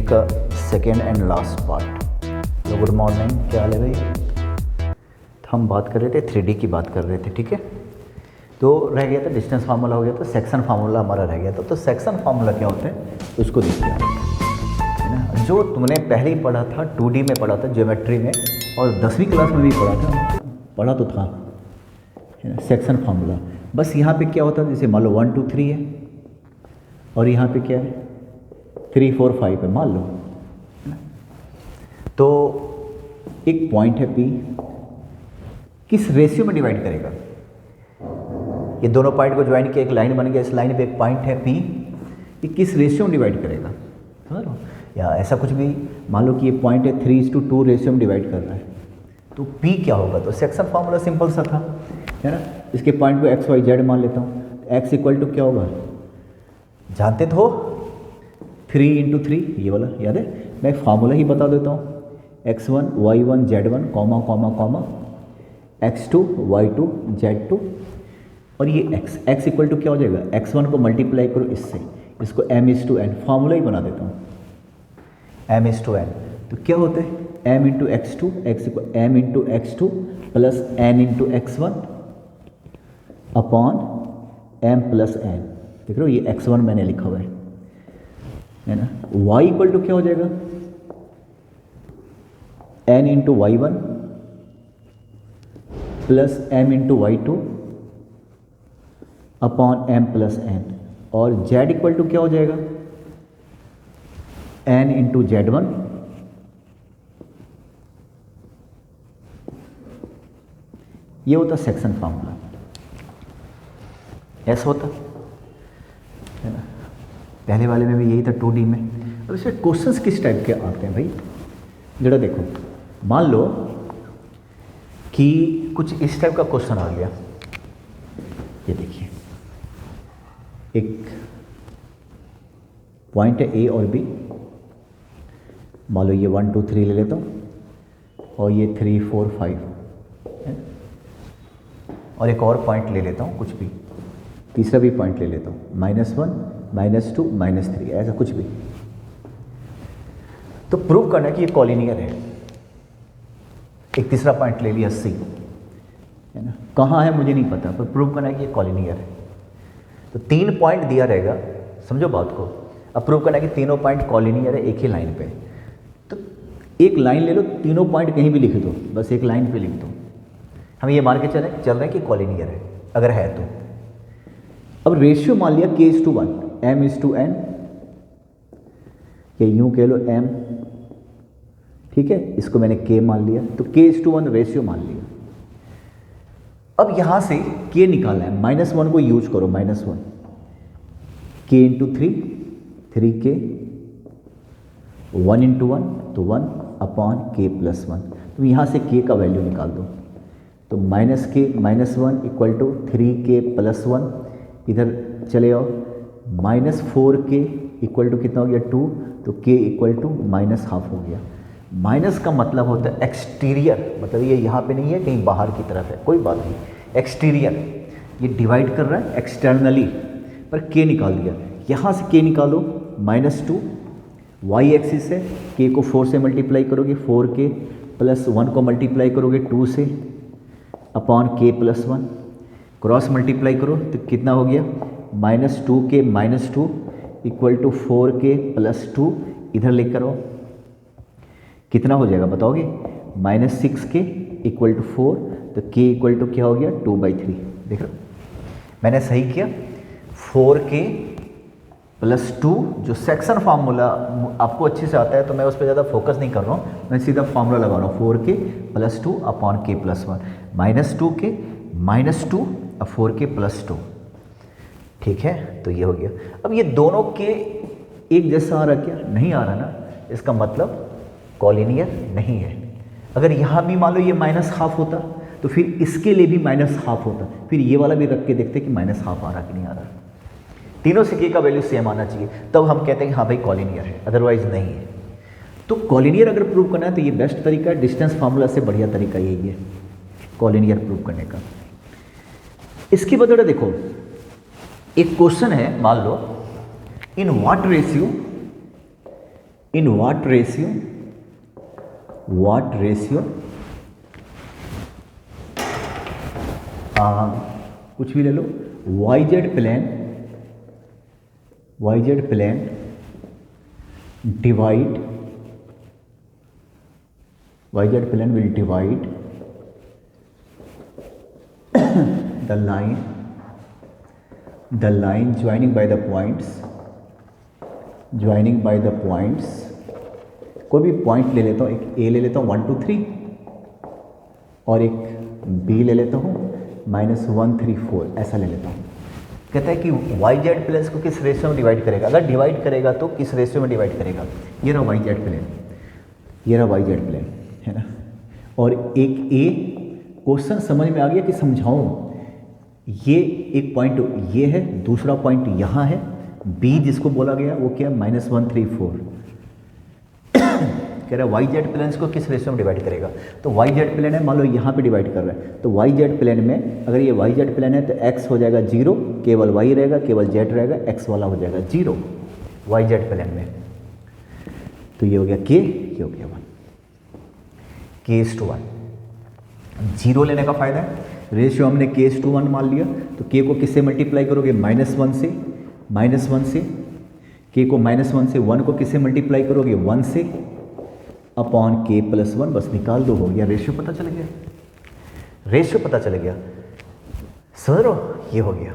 इसका second and last part. तो good morning, क्या हाल है भाई। हम बात कर रहे थे 3D की बात कर रहे थे, ठीक है। तो रह गया था डिस्टेंस फार्मूला हो गया, तो सेक्शन फार्मूला हमारा रह गया था। तो सेक्शन फार्मूला क्या होता है उसको देखते हैं, है ना। जो तुमने पहले ही पढ़ा था, 2D में पढ़ा था ज्योमेट्री में, और 10वीं क्लास में भी पढ़ा तो था, है ना, सेक्शन फार्मूला। बस यहाँ पे क्या होता है, जैसे मान लो 1 2 3 है और यहाँ पे क्या है 3 4 5 है, मान लो, है ना। तो एक पॉइंट है P, किस रेशियो में डिवाइड करेगा। ये दोनों पॉइंट को ज्वाइन किया, एक लाइन बन गया, इस लाइन पे एक पॉइंट है P, ये किस रेशियो में डिवाइड करेगा, समझ लो। या ऐसा कुछ भी मान लो कि ये पॉइंट है 3:2 रेशियो में डिवाइड कर रहा है, तो P क्या होगा। तो सेक्शन फार्मूला सिंपल सा था, है ना। इसके पॉइंट को x y z मान लेता हूँ। x इक्वल टू क्या होगा, जानते तो हो 3 × 3, ये वाला याद है। मैं फार्मूला ही बता देता हूँ, x1 y1 z1 comma comma comma x2 y2 z2, और ये x इक्वल टू क्या हो जाएगा, x1 को मल्टीप्लाई करो इससे, इसको m/n फार्मूला ही बना देता हूँ, m/n। तो क्या होता है m × x2, x equal m × x2 plus n × x1 upon m plus n। देख रहे हो, ये x1 मैंने लिखा हुआ है ना। y इक्वल टू क्या हो जाएगा, n × y1 plus m × y2 upon m plus n, और z इक्वल टू क्या हो जाएगा, n × z1 ये होता सेक्शन फार्मूला, ऐसा होता, है ना। पहले वाले में भी यही था 2D में। अब इसमें क्वेश्चंस किस टाइप के आते हैं भाई, जरा देखो। मान लो कि कुछ इस टाइप का क्वेश्चन आ गया, ये देखिए, एक पॉइंट है A और B, मान लो ये 1 2 3 ले लेता हूँ, और ये 3 4 5 है, और एक और पॉइंट ले लेता हूँ, कुछ भी तीसरा भी पॉइंट ले लेता हूँ, -1 -2 -3, ऐसा कुछ भी। तो प्रूव करना है कि ये कॉलिनियर है। एक तीसरा पॉइंट ले लिया C, है ना, कहाँ है मुझे नहीं पता, पर प्रूव करना है कि ये कॉलिनियर है। तो 3 पॉइंट दिया रहेगा, समझो बात को। अब प्रूव करना है कि तीनों पॉइंट कॉलिनियर है एक ही लाइन पे। तो एक लाइन ले लो, तीनों पॉइंट कहीं भी लिख दो, बस एक लाइन पे लिख दो। हम ये मान के चल रहे हैं कि कॉलिनियर है, अगर है तो। अब रेशियो मान लिया k:1 m/n, या यूं कह लो m, ठीक है, इसको मैंने k मान लिया, तो k:1 रेशियो मान लिया। अब यहां से k निकालना है, -1 को यूज करो, -1 k × 3 3k 1 × 1 तो 1 अपॉन k प्लस 1। तो यहां से k का वैल्यू निकाल दो, तो -k -1 equal to 3k plus 1, इधर चले आओ, -4k इक्वल टू कितना हो गया 2, तो k इक्वल टू -½ हो गया। माइनस का मतलब होता है एक्सटीरियर, मतलब ये यहाँ पे नहीं है, कहीं बाहर की तरफ है, कोई बात नहीं, एक्सटीरियर, ये डिवाइड कर रहा है एक्सटर्नली, पर k निकाल दिया। यहाँ से k निकालो, -2 y एक्सिस है, k को 4 से मल्टीप्लाई करोगे 4k प्लस 1 को मल्टीप्लाई करोगे 2 से upon k plus 1, cross multiply करो तो कितना हो गया, -2k -2 equal to 4k plus 2, इधर लेकर आओ, कितना हो जाएगा बताओगे, -6k इक्वल टू 4, तो k इक्वल टू क्या हो गया 2/3। देख रहे हो मैंने सही किया, 4k प्लस 2, जो सेक्शन फार्मूला आपको अच्छे से आता है तो मैं उस पर ज़्यादा फोकस नहीं कर रहा हूँ, मैं सीधा फार्मूला लगा रहा हूँ, 4k plus 2 upon k plus 1, -2k -2 अब 4k प्लस 2, ठीक है। तो ये हो गया। अब ये दोनों के एक जैसा आ रहा, क्या नहीं आ रहा ना, इसका मतलब कॉलिनियर नहीं है। अगर यहाँ भी मान लो ये -½ होता, तो फिर इसके लिए भी -½ होता, फिर ये वाला भी रख के देखते कि -½ आ रहा कि नहीं आ रहा। तीनों से k का वैल्यू सेम आना चाहिए, तब हम कहते हैं कि हाँ भाई कॉलिनियर है, अदरवाइज नहीं है। तो कॉलिनियर अगर प्रूव करना है तो ये बेस्ट तरीका है, डिस्टेंस फार्मूला से बढ़िया तरीका यही है कॉलिनियर प्रूव करने का। इसके बदले देखो, एक क्वेश्चन है, मान लो in what ratio in what ratio कुछ भी ले लो, YZ plane divide, YZ plane will divide the line joining by the points, कोई भी पॉइंट ले लेता हूँ, एक A ले लेता हूँ 1 2 3 और एक B ले लेता हूँ -1 3 4, ऐसा ले लेता हूँ। कहता है कि YZ प्लेन को किस रेशियो में डिवाइड करेगा, अगर डिवाइड करेगा तो किस रेशियो में डिवाइड करेगा। ये रहा YZ प्लेन, है ना। और एक A क्वेश्चन समझ में आ गया कि समझाऊं, ये एक पॉइंट ये है, दूसरा पॉइंट यहाँ है, B जिसको बोला गया वो क्या, -1 3 4। कह रहा है YZ प्लेन को किस रेशियो में डिवाइड करेगा। तो YZ प्लेन है, मान लो यहाँ पे डिवाइड कर रहा है, तो YZ प्लेन में अगर ये YZ प्लेन है तो x हो जाएगा 0, केवल y रहेगा, केवल z रहेगा, x वाला हो जाएगा 0 YZ प्लेन में। तो ये हो गया k, ये हो गया 1, k/1। 0 लेने का फायदा है, रेशियो हमने k/1 मान लिया, तो k को किससे मल्टीप्लाई करोगे, -1 से, k को -1 से, 1 को किससे मल्टीप्लाई करोगे, 1 से, अपॉन k+1, बस निकाल दो, हो गया, रेशियो पता चल गया, समझ रहे हो, ये हो गया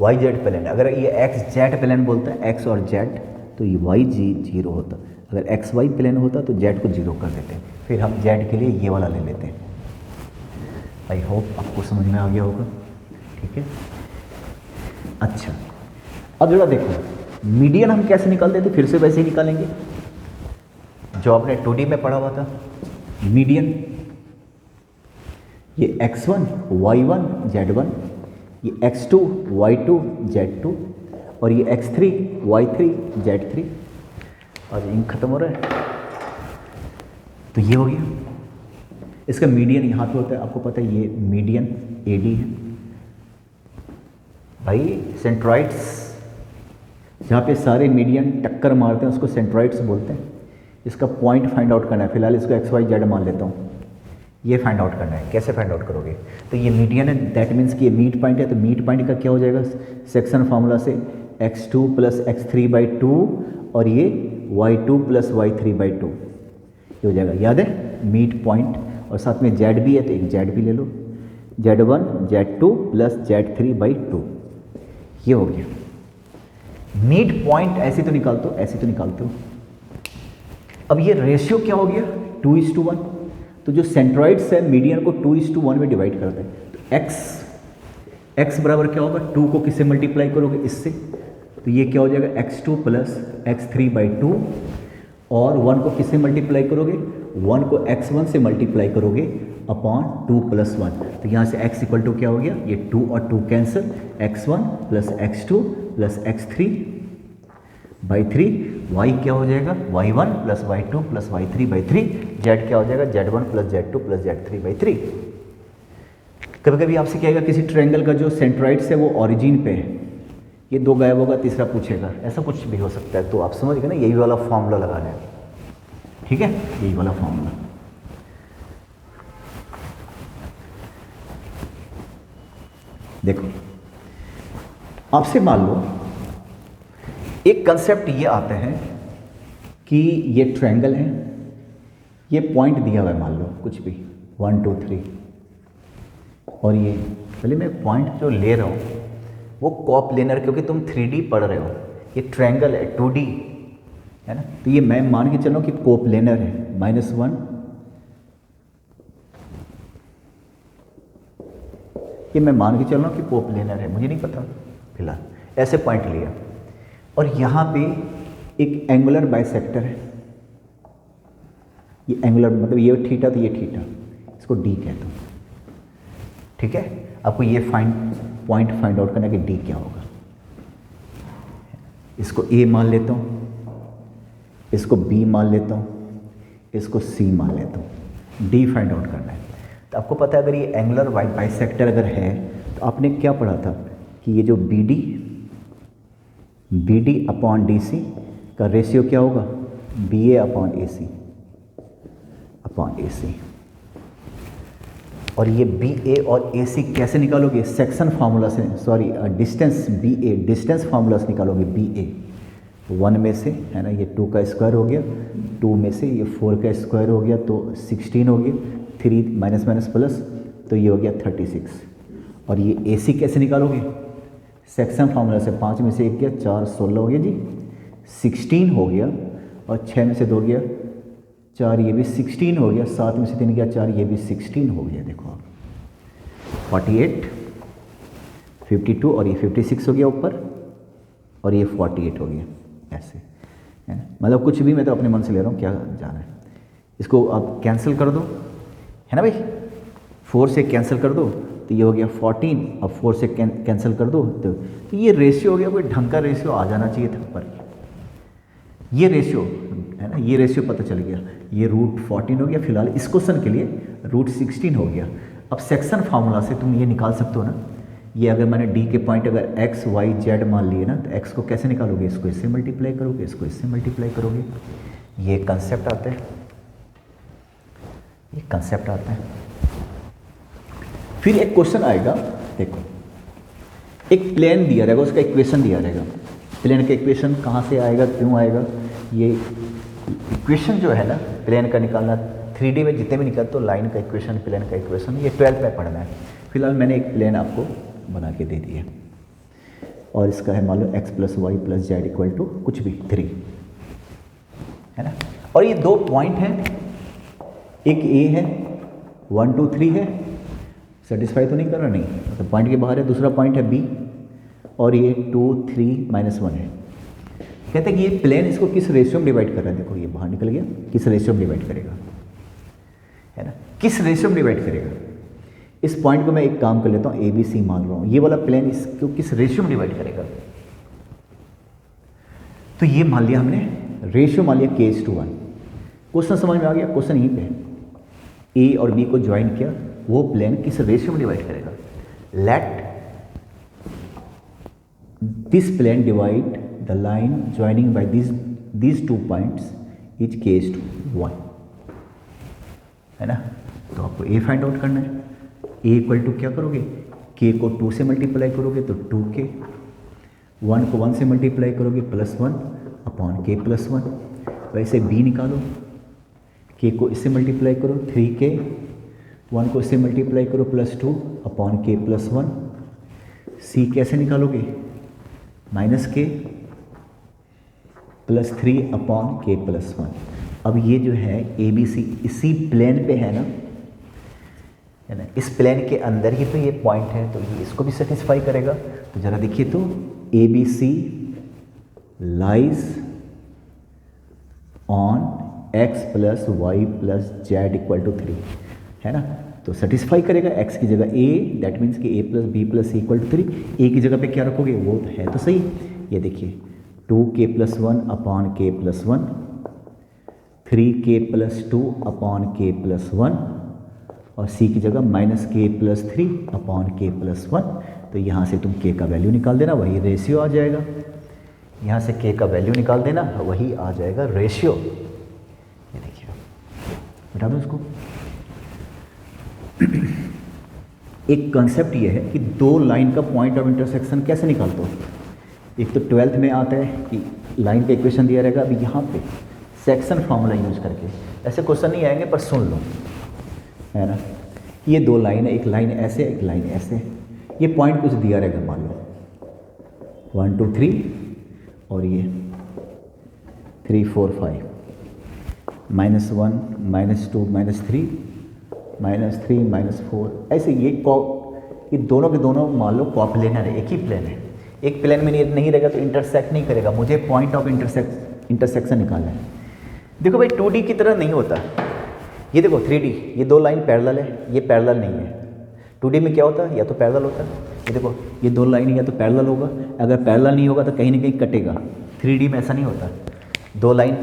YZ प्लेन। अगर ये XZ प्लेन बोलता है, x और z, तो ये YG 0 होता, अगर XY प्लेन होता तो z को 0 कर देते हैं, फिर हम z के लिए ये वाला ले लेते हैं। आई होप आपको समझ में आ गया होगा, ठीक है। अच्छा, अब जरा देखो, मीडियन हम कैसे निकालते थे, फिर से वैसे ही निकालेंगे जो आपने 2D में पढ़ा हुआ था। मीडियन, ये x1 y1 z1, ये x2 y2 z2 और ये x3 y3 z3, और इंक खत्म हो रहा है, तो ये हो गया। इसका मीडियन यहाँ पे होता है, आपको पता है ये मीडियन AD है भाई। सेंट्रॉइड्स जहाँ पे सारे मीडियन टक्कर मारते हैं उसको सेंट्रॉइड्स बोलते हैं। इसका पॉइंट फाइंड आउट करना है, फिलहाल इसको XYZ मान लेता हूँ, ये फाइंड आउट करना है। कैसे फाइंड आउट करोगे, तो ये मीडियन है, दैट मीन्स कि ये मीड पॉइंट है, तो मीड पॉइंट का क्या हो जाएगा, सेक्शन फार्मूला से x2 + x3/2 और ये y2 + y3/2, ये हो जाएगा, याद है मीड पॉइंट। और साथ में z भी है तो एक z भी ले लो, z1 z2 + z3/2, ये हो गया मीड पॉइंट। ऐसे तो निकालते हो। अब ये रेशियो क्या हो गया, 2:1। तो जो सेंट्रॉइड्स है मीडियन को 2:1 में डिवाइड करते हैं, तो x बराबर क्या होगा, 2 को किससे मल्टीप्लाई करोगे, इससे, तो ये क्या हो जाएगा, x2 + x3/2 और 1 को किससे मल्टीप्लाई करोगे, 1 को x1 से मल्टीप्लाई करोगे अपॉन 2 + 1, तो यहाँ से x = क्या हो गया, ये 2 और 2 cancel, x1 + x2 + x3/3, y क्या हो जाएगा, y1 + y2 + y3/3, z क्या हो जाएगा, z1 + z2 + z3/3। कभी कभी आपसे क्या किसी ट्रायंगल का जो सेंट्रॉइड्स है वो ओरिजिन पे है, ये 2 गायब होगा, तीसरा पूछेगा, ऐसा कुछ भी हो सकता है। तो आप समझ गए ना, यही वाला फॉर्मूला लगाना है, ठीक है, यही वाला फॉर्मूला। देखो, आपसे मान लो एक कंसेप्ट ये आता है कि ये ट्रायंगल है, ये पॉइंट दिया हुआ है, मान लो कुछ भी 1 2 3, और ये पहले मैं पॉइंट जो ले रहा हूँ वो कोप्लेनर, क्योंकि तुम 3D पढ़ रहे हो, ये ट्रायंगल है 2D है ना, तो ये मैं मान के चलो कि कोप्लेनर है, -1 ये मैं मान के चल रहा हूँ कि कोप्लेनर है, मुझे नहीं पता फिलहाल, ऐसे पॉइंट लिया, और यहाँ पे एक एंगुलर बाइसेक्टर है, ये एंगुलर मतलब ये थीटा तो ये थीटा, इसको D कहता हूँ, ठीक है। आपको ये पॉइंट फाइंड आउट करना है कि D क्या होगा। इसको A मान लेता हूँ, इसको B मान लेता हूँ, इसको C मान लेता हूँ, D फाइंड आउट करना है। तो आपको पता है अगर ये एंगुलर बाइसेक्टर अगर है तो आपने क्या पढ़ा था कि ये जो BD अपॉन DC का रेशियो क्या होगा, बी ए अपॉन ए सी और ये बी ए और ए सी कैसे निकालोगे, सेक्शन फार्मूला से, सॉरी डिस्टेंस बी ए, डिस्टेंस फार्मूला से निकालोगे। बी ए 1 में से है ना, ये 2 का स्क्वायर हो गया, 2 में से ये 4 का स्क्वायर हो गया तो 16 हो गया, 3 माइनस माइनस प्लस तो ये हो गया 36। और ये ए सी कैसे निकालोगे, सेक्शन फार्मूला से, 5 में से 1 गया 4, 16 हो गया जी, 16 हो गया, और 6 में से 2 गया 4, ये भी 16 हो गया, 7 में से 3 गया 4, ये भी 16 हो गया। देखो आप 48, 52 और ये 56 हो गया ऊपर, और ये 48 हो गया, ऐसे है ना। मतलब कुछ भी मैं तो अपने मन से ले रहा हूँ, क्या जाना है। इसको आप कैंसिल कर दो, है ना भाई, 4 से कैंसिल कर दो तो ये हो गया 14, अब 4 से कैंसिल कर दो तो ये रेशियो हो गया। कोई ढंग का रेशियो आ जाना चाहिए था, पर ये रेशियो है ना, ये रेशियो पता चल गया, ये √14 हो गया। फिलहाल इस क्वेश्चन के लिए √16 हो गया। अब सेक्शन फार्मूला से तुम ये निकाल सकते हो ना, ये अगर मैंने डी के पॉइंट अगर x y z मान लिए ना, तो x को कैसे निकालोगे, इसको इससे मल्टीप्लाई करोगे, इसको इससे मल्टीप्लाई करोगे। ये कंसेप्ट आता है, ये कंसेप्ट आता है। फिर एक क्वेश्चन आएगा, देखो एक प्लेन दिया रहेगा, उसका इक्वेशन दिया रहेगा। प्लेन का इक्वेशन कहाँ से आएगा, क्यों आएगा, ये इक्वेशन जो है ना प्लेन का निकालना, 3D में जितने भी निकलते तो लाइन का इक्वेशन, प्लेन का इक्वेशन, ये 12th में पढ़ना है। फिलहाल मैंने एक प्लेन आपको बना के दे दिया और इसका है मान लो x + y + z = कुछ भी 3, है ना। और ये 2 पॉइंट हैं, एक A है, 1 2 3 है, सेटिस्फाई तो नहीं कर रहा, नहीं मतलब पॉइंट के बाहर है। दूसरा पॉइंट है B और ये 2 3 -1 है। कहते हैं कि ये प्लेन इसको किस रेशियो में डिवाइड कर रहा है। देखो ये बाहर निकल गया, किस रेशियो में डिवाइड करेगा, है ना, किस रेशियो में डिवाइड करेगा। इस पॉइंट को मैं एक काम कर लेता हूँ, ABC मान रहा हूँ, ये वाला प्लेन इसको किस रेशियो में डिवाइड करेगा। तो ये मान लिया हमने, रेशियो मान लिया k:1। क्वेश्चन समझ में आ गया, क्वेश्चन यहीं पे है, A और B को ज्वाइन किया, वो प्लेन किस रेशियो में डिवाइड करेगा। Let this plane divide the line joining by these 2 points is k:1, है ना। तो आपको A फाइंड आउट करना है। A = क्या करोगे, k को 2 से मल्टीप्लाई करोगे तो 2k, 1 को 1 से मल्टीप्लाई करोगे +1 अपॉन k + 1। वैसे B निकालो, k को इससे मल्टीप्लाई करो 3k, 1 को इससे मल्टीप्लाई करो +2 अपॉन k + 1। C कैसे निकालोगे, -k +3 अपॉन k + 1। अब ये जो है ABC इसी प्लेन पे है ना, इस प्लेन के अंदर ही तो ये पॉइंट है, तो ये इसको भी सेटिस्फाई करेगा। तो जरा देखिए तो ABC lies on x + y + z = 3, है ना। तो सेटिस्फाई करेगा, x की जगह A, दैट मीन्स कि A + B + C = 3। A की जगह पे क्या रखोगे, वो है तो सही, ये देखिए 2k + 1 upon k + 1, 3k + 2 upon k + 1, और C की जगह -k + 3 अपॉन k + 1। तो यहाँ से तुम k का वैल्यू निकाल देना, वही रेशियो आ जाएगा। यहाँ से k का वैल्यू निकाल देना, वही आ जाएगा रेशियो। ये देखिए, बता दो इसको। एक कंसेप्ट ये है कि 2 लाइन का पॉइंट ऑफ इंटरसेक्शन कैसे निकालते हो। एक तो 12th में आता है कि लाइन का इक्वेशन दिया रहेगा, अभी यहाँ पे सेक्शन फार्मूला यूज करके, ऐसे क्वेश्चन नहीं आएंगे पर सुन लो, है ना। ये 2 लाइन है, एक लाइन ऐसे, एक लाइन ऐसे, ये पॉइंट कुछ दिया रहेगा, मान लो 1 2 3 और ये 3 4 5, -1 -2 -3 -3 -4, ऐसे ये दोनों के दोनों मान लो कोप्लेनर है, एक ही प्लेन है। एक प्लेन में नहीं रहेगा तो इंटरसेक्ट नहीं करेगा, मुझे पॉइंट ऑफ इंटरसेक्शन निकालना है। देखो भाई 2D की तरह नहीं होता, ये देखो 3D, ये 2 लाइन पैरेलल है, ये पैरेलल नहीं है। 2D में क्या होता है, या तो पैरेलल होता है, ये देखो ये 2 लाइन या तो पैरेलल होगा, अगर पैरेलल नहीं होगा तो कहीं ना कहीं कटेगा। 3D में ऐसा नहीं होता, 2 लाइन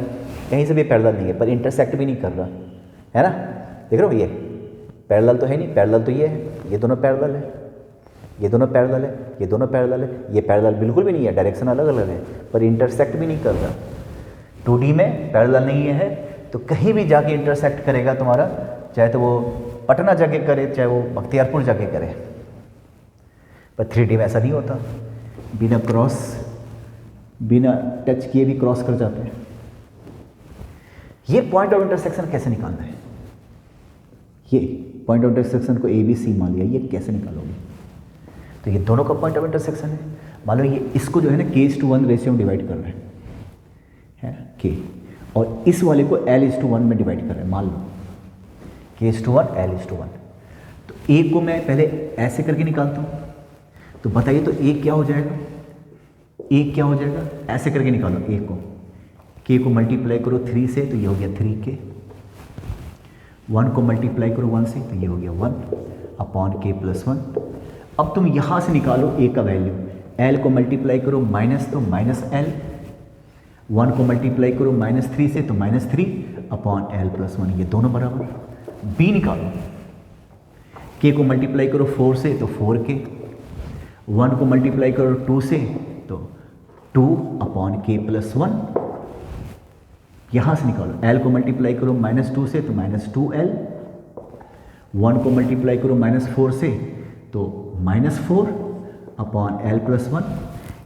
कहीं से भी पैरेलल नहीं है पर इंटरसेक्ट भी नहीं कर रहा, है ना। देख रहे हो, ये पैरेलल तो है नहीं, पैरेलल तो ये है, ये दोनों पैरेलल है, ये दोनों पैरेलल है, ये दोनों पैरेलल है, ये पैरेलल बिल्कुल भी नहीं है, डायरेक्शन अलग अलग है, पर इंटरसेक्ट भी नहीं कर रहा। 2D में पैरेलल नहीं है तो कहीं भी जाके इंटरसेक्ट करेगा तुम्हारा, चाहे तो वो पटना जाके करे चाहे वो बख्तियारपुर जाके करे। पर 3D में ऐसा नहीं होता, बिना टच किए भी क्रॉस कर जाते हैं। ये पॉइंट ऑफ इंटरसेक्शन कैसे निकालना है? ये पॉइंट ऑफ इंटरसेक्शन को ABC मान लिया, ये कैसे निकालोगे? तो ये दोनों का पॉइंट ऑफ इंटरसेक्शन है। मान लो ये इसको जो है ना K:1 रेशियो में डिवाइड कर रहे हैं K, और इस वाले को L:1 में डिवाइड कर रहे हैं। मान लो K:1 L:1। तो A को मैं पहले ऐसे करके निकालता हूँ, तो बताइए तो A क्या हो जाएगा? A क्या हो जाएगा? ऐसे करके निकालो A को, K को मल्टीप्लाई करो 3 से तो ये हो गया 3K, 1 को मल्टीप्लाई करो 1 से तो ये हो गया 1/K+1। अब तुम यहाँ से निकालो A का वैल्यू, L को मल्टीप्लाई करो माइनस तो -L, 1 को मल्टीप्लाई करो -3 से तो -3/L+1, ये दोनों बराबर। B निकालो, K को मल्टीप्लाई करो 4 से तो 4K, 1 को मल्टीप्लाई करो 2 से तो 2/K+1। यहाँ से निकालो, L को मल्टीप्लाई करो -2 से तो -2L, 1 को मल्टीप्लाई करो -4 से तो -4/L+1।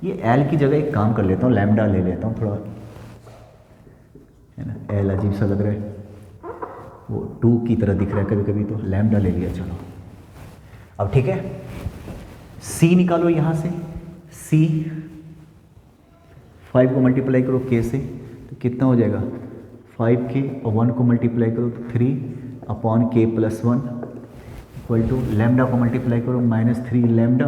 ये L की जगह एक काम कर लेता हूँ, लैम्डा ले लेता हूँ, थोड़ा है ना, L अजीब सा लग रहा है, वो 2 की तरह दिख रहा है कभी कभी, तो लैम्डा ले लिया। चलो अब ठीक है, C निकालो यहाँ से, C 5 को मल्टीप्लाई करो K से तो कितना हो जाएगा 5K, और 1 को मल्टीप्लाई करो तो 3/K+1 इक्वल टू लैम्डा को मल्टीप्लाई करो -3 लैम्डा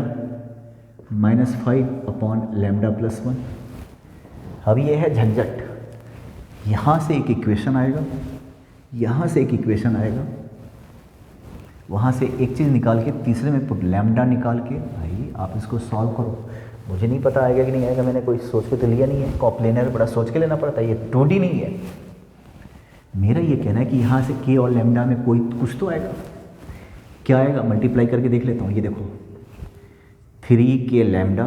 -5/λ+1। अब ये है झंझट, यहाँ से एक इक्वेशन आएगा, यहाँ से एक इक्वेशन आएगा, वहाँ से एक चीज़ निकाल के तीसरे में पुट लैम्डा निकाल के, भाई आप इसको सॉल्व करो। मुझे नहीं पता आएगा कि नहीं आएगा, मैंने कोई सोच के तो लिया नहीं है, कॉप्लेनर बड़ा सोच के लेना पड़ता है, ये 2D नहीं है। मेरा ये कहना है कि यहाँ से K और लैम्डा में कोई कुछ तो आएगा। क्या आएगा? मल्टीप्लाई करके देख लेता हूँ, ये देखो 3K lambda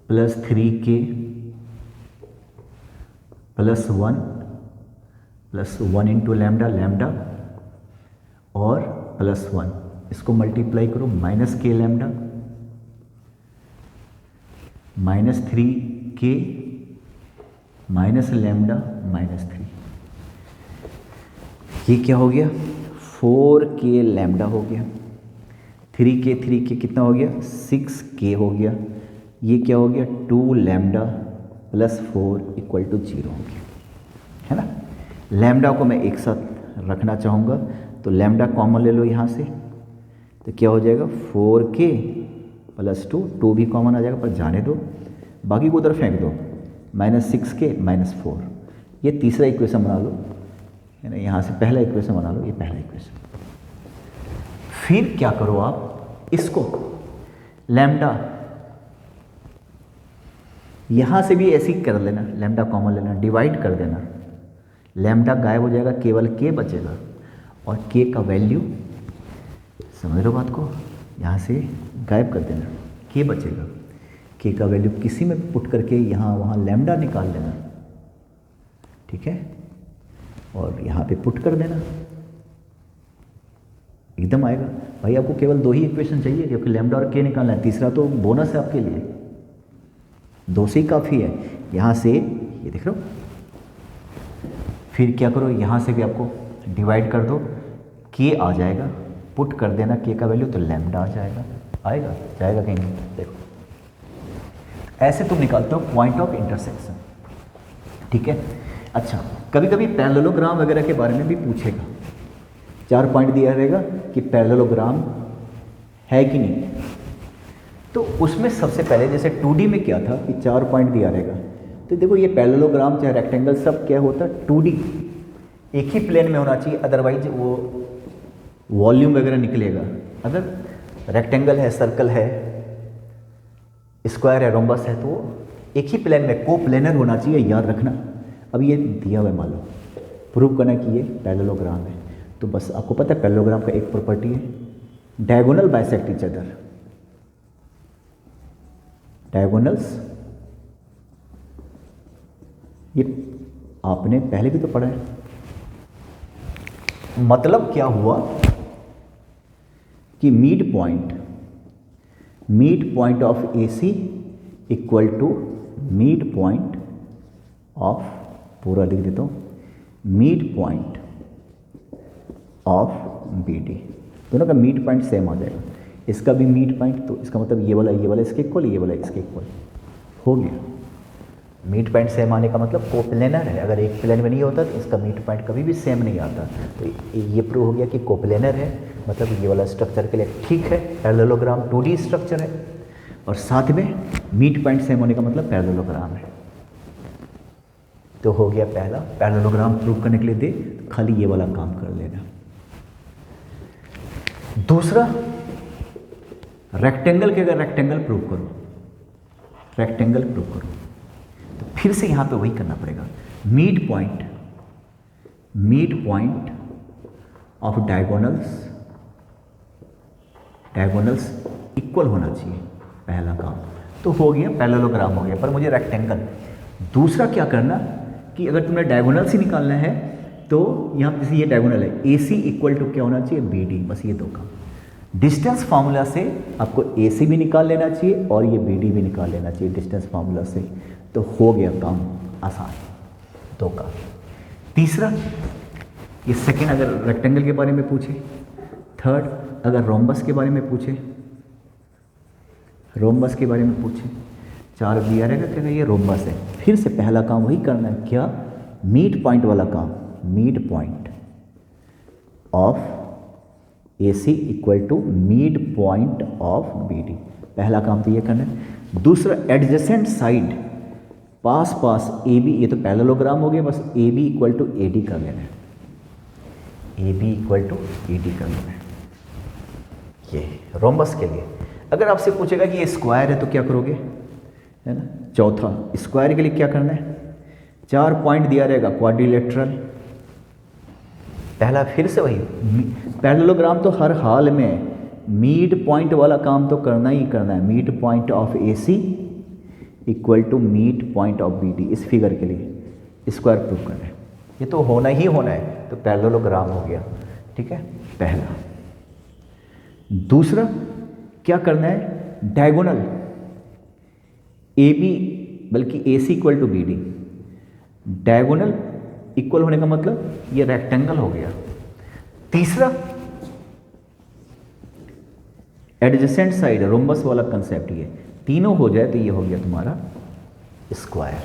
plus 3K plus 1 into lambda और +1, इसको मल्टीप्लाई करो -K लैम्डा -3K लैम्डा -3, ये क्या हो गया 4K लैम्डा हो गया, 3K कितना हो गया 6K हो गया, ये क्या हो गया 2 लैम्डा प्लस 4 इक्वल टू 0 हो गया, है ना। लैम्डा को मैं एक साथ रखना चाहूँगा तो लैम्डा कॉमन ले लो यहाँ से, तो क्या हो जाएगा 4K प्लस 2 भी कॉमन आ जाएगा, पर जाने दो, बाकी को उधर फेंक दो, -6K -4, ये तीसरा इक्वेशन बना लो, है ना। यहाँ से पहला इक्वेशन बना लो, ये पहला इक्वेशन। फिर क्या करो आप, इसको लैम्डा यहाँ से भी ऐसे ही कर लेना, लैम्डा कॉमन लेना, डिवाइड कर देना, लैम्डा गायब हो जाएगा, केवल K बचेगा, और K का वैल्यू, समझ लो बात को, यहाँ से गायब कर देना, K बचेगा, K का वैल्यू किसी में पुट करके यहाँ वहाँ लैम्डा निकाल लेना, ठीक है, और यहाँ पे पुट कर देना, एकदम आएगा। भाई आपको केवल 2 ही इक्वेशन चाहिए, क्योंकि लैम्डा और K निकालना है, तीसरा तो बोनस है आपके लिए, 2 से ही काफ़ी है। यहाँ से ये देख रहे हो, फिर क्या करो, यहाँ से भी आपको डिवाइड कर दो, K आ जाएगा, पुट कर देना K का वैल्यू, तो लैम्डा आ जाएगा, आएगा जाएगा कहीं नहीं। देखो ऐसे तुम निकालते हो पॉइंट ऑफ इंटरसेक्शन, ठीक है। अच्छा, कभी कभी पैरेललोग्राम वगैरह के बारे में भी पूछेगा, 4 पॉइंट दिया रहेगा कि पैरेललोग्राम है कि नहीं, तो उसमें सबसे पहले जैसे 2D में क्या था कि 4 पॉइंट दिया रहेगा, तो देखो ये पैरेललोग्राम चाहे रेक्टेंगल सब क्या होता है 2D, एक ही प्लेन में होना चाहिए, अदरवाइज वो वॉल्यूम वगैरह निकलेगा। अगर रेक्टेंगल है, सर्कल है, स्क्वायर है, रोम्बस है, तो एक ही प्लेन में कोप्लेनर होना चाहिए, याद रखना। अब ये दिया हुआ है, मान लो प्रूव करना कि ये पैरेललोग्राम है, तो बस आपको पता है पैरेललोग्राम का एक प्रॉपर्टी है, diagonal bisect each other, diagonals ये आपने पहले भी तो पढ़ा है। मतलब क्या हुआ कि mid point of AC equal to mid point of, पूरा लिख देता हूँ, मिड पॉइंट ऑफ BD। दोनों का मिड पॉइंट सेम आ जाएगा। इसका भी मिड पॉइंट, तो इसका मतलब ये वाला इसके इक्वल, ये वाला इसके इक्वल हो गया। मिड पॉइंट सेम आने का मतलब कोप्लेनर है। अगर एक प्लेन में नहीं होता तो इसका मिड पॉइंट कभी भी सेम नहीं आता। तो ये प्रूव हो गया कि कोप्लेनर है, मतलब ये वाला स्ट्रक्चर के लिए ठीक है। पैरेललोग्राम 2D स्ट्रक्चर है और साथ में मिड पॉइंट सेम होने का मतलब पैरेललोग्राम है। तो हो गया पहला। पैरेललोग्राम प्रूव करने के लिए दे खाली ये वाला काम कर लेना। दूसरा, रेक्टेंगल के अगर रेक्टेंगल प्रूव करो, तो फिर से यहां पे वही करना पड़ेगा। Mid point of diagonals equal होना चाहिए, पहला काम तो हो गया, पैरेललोग्राम हो गया। पर मुझे रेक्टेंगल, दूसरा क्या करना कि अगर तुम्हें डायगोनल्स ही निकालना है तो यहाँ जैसे ये डायगोनल है, AC इक्वल टू क्या होना चाहिए, BD। बस ये दो काम। डिस्टेंस फार्मूला से आपको AC भी निकाल लेना चाहिए और ये BD भी निकाल लेना चाहिए डिस्टेंस फार्मूला से। तो हो गया काम आसान, दो काम। तीसरा, ये सेकेंड अगर रेक्टेंगल के बारे में पूछे। थर्ड, अगर रोम्बस के बारे में पूछे, चार दिया रहेगा क्या, ये रोम्बस है। फिर से पहला काम वही करना है, क्या, मिड पॉइंट वाला काम, mid point of AC equal to mid point of BD। पहला काम तो ये करना है। दूसरा, एडजेसेंट साइड, पास AB, ये तो पैरेललोग्राम हो गया, बस AB इक्वल टू AD कर लेना है, AB इक्वल टू AD कर लेना है। ये रोम्बस के लिए। अगर आपसे पूछेगा कि ये स्क्वायर है तो क्या करोगे, है ना। चौथा, स्क्वायर के लिए क्या करना है, 4 पॉइंट दिया रहेगा, क्वाड्रिलेटरल। पहला फिर से वही, पैरेललोग्राम तो हर हाल में मिड पॉइंट वाला काम तो करना ही करना है। Mid point of AC equal to mid point of BD। इस फिगर के लिए स्क्वायर प्रूव करना है, ये तो होना ही होना है। तो पैरेललोग्राम हो गया, ठीक है, पहला। दूसरा क्या करना है, डायगोनल AB बल्कि AC equal to BD। Diagonal equal होने का मतलब ये रेक्टेंगल हो गया। तीसरा, एडजेसेंट साइड, रोम्बस वाला कंसेप्ट, ये तीनों हो जाए तो ये हो गया तुम्हारा स्क्वायर।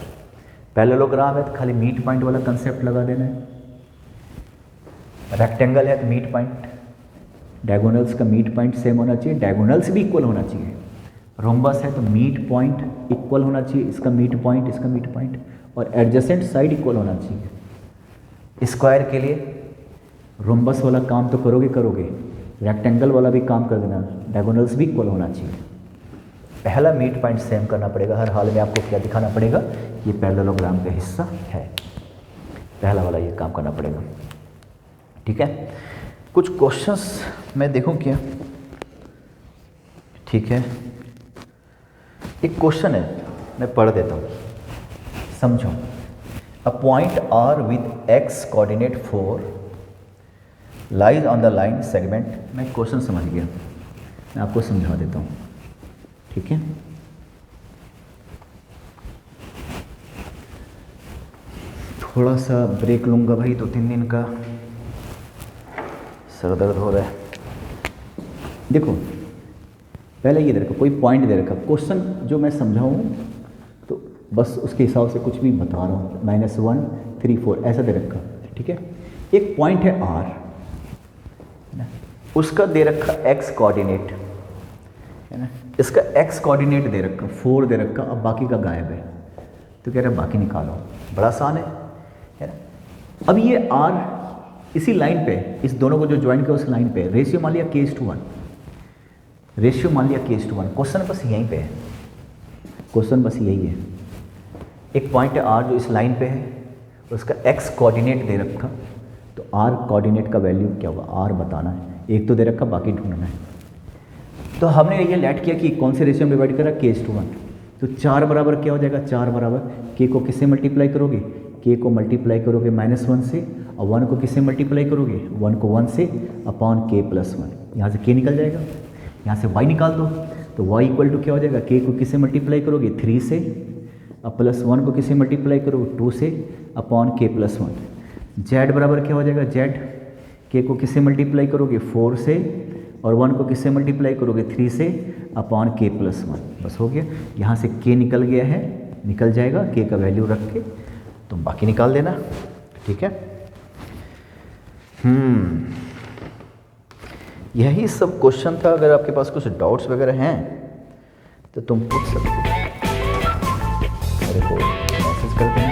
पैरेललोग्राम है तो खाली मिड पॉइंट वाला कंसेप्ट लगा देना है। रेक्टेंगल है तो मिड पॉइंट, डायगोनल्स का मिड पॉइंट सेम होना चाहिए, डायगोनल्स भी इक्वल होना चाहिए। रोम्बस है तो मिड पॉइंट इक्वल होना चाहिए, इसका मिड पॉइंट, इसका मिड पॉइंट, और एडजेसेंट साइड इक्वल होना चाहिए। स्क्वायर के लिए रोम्बस वाला काम तो करोगे, रेक्टेंगल वाला भी काम कर देना, डायगोनल्स भी इक्वल होना चाहिए। पहला मिड पॉइंट सेम करना पड़ेगा हर हाल में। आपको क्या दिखाना पड़ेगा, ये पैरेललोग्राम का हिस्सा है, पहला वाला ये काम करना पड़ेगा, ठीक है। कुछ क्वेश्चंस मैं देखूं क्या, ठीक है। एक क्वेश्चन है, मैं पढ़ देता हूँ, समझो। A point R with X coordinate 4 lies on the line segment. मैं क्वेश्चन समझ गया, मैं आपको समझा देता हूँ, ठीक है। थोड़ा सा ब्रेक लूँगा भाई, 2-3 दिन का सर दर्द हो रहा है। देखो पहले ये दे रखा, कोई पॉइंट दे रखा, क्वेश्चन जो मैं समझाऊँ तो बस उसके हिसाब से कुछ भी बता रहा हूँ। -1 3 4 ऐसा दे रखा, ठीक है। एक पॉइंट है R, है ना, उसका दे रखा X कोऑर्डिनेट, है ना, इसका X कोऑर्डिनेट दे रखा 4 दे रखा, अब बाकी का गायब है। तो कह रहा बाकी निकालो, बड़ा आसान है ना। अब ये R इसी लाइन पे, इस दोनों को जो ज्वाइन किया उस लाइन पे, रेशियो मान लिया k:1, रेशियो मान लिया k:1। क्वेश्चन बस यहीं पे है, क्वेश्चन बस यही है। एक पॉइंट है R जो इस लाइन पे है, उसका X कोऑर्डिनेट दे रखा, तो R कोऑर्डिनेट का वैल्यू क्या होगा, R बताना है। एक तो दे रखा, बाकी ढूंढना है। तो हमने ये लेट किया कि कौन से रेशियो में डिवाइड करा, k:1। तो 4 बराबर क्या हो जाएगा, 4 बराबर k को किससे मल्टीप्लाई करोगे, के को मल्टीप्लाई करोगे -1 से, और 1 को किससे मल्टीप्लाई करोगे, 1 को 1 से अपॉन के प्लस 1। यहाँ से के निकल जाएगा, यहाँ से y निकाल दो, तो y इक्वल टू क्या हो जाएगा, के को किससे मल्टीप्लाई करोगे 3 से, अब प्लस 1 को किससे मल्टीप्लाई करोगे 2 से अपॉन के प्लस 1। z बराबर क्या हो जाएगा, z के को किससे मल्टीप्लाई करोगे 4 से, और 1 को किससे मल्टीप्लाई करोगे 3 से अपॉन के प्लस 1। बस हो गया, यहाँ से के निकल गया है, निकल जाएगा के का वैल्यू रख के, तुम बाकी निकाल देना। ठीक है, यही सब क्वेश्चन था। अगर आपके पास कुछ डाउट्स वगैरह हैं तो तुम पूछ सकते हो, मेरे को मैसेज कर देना।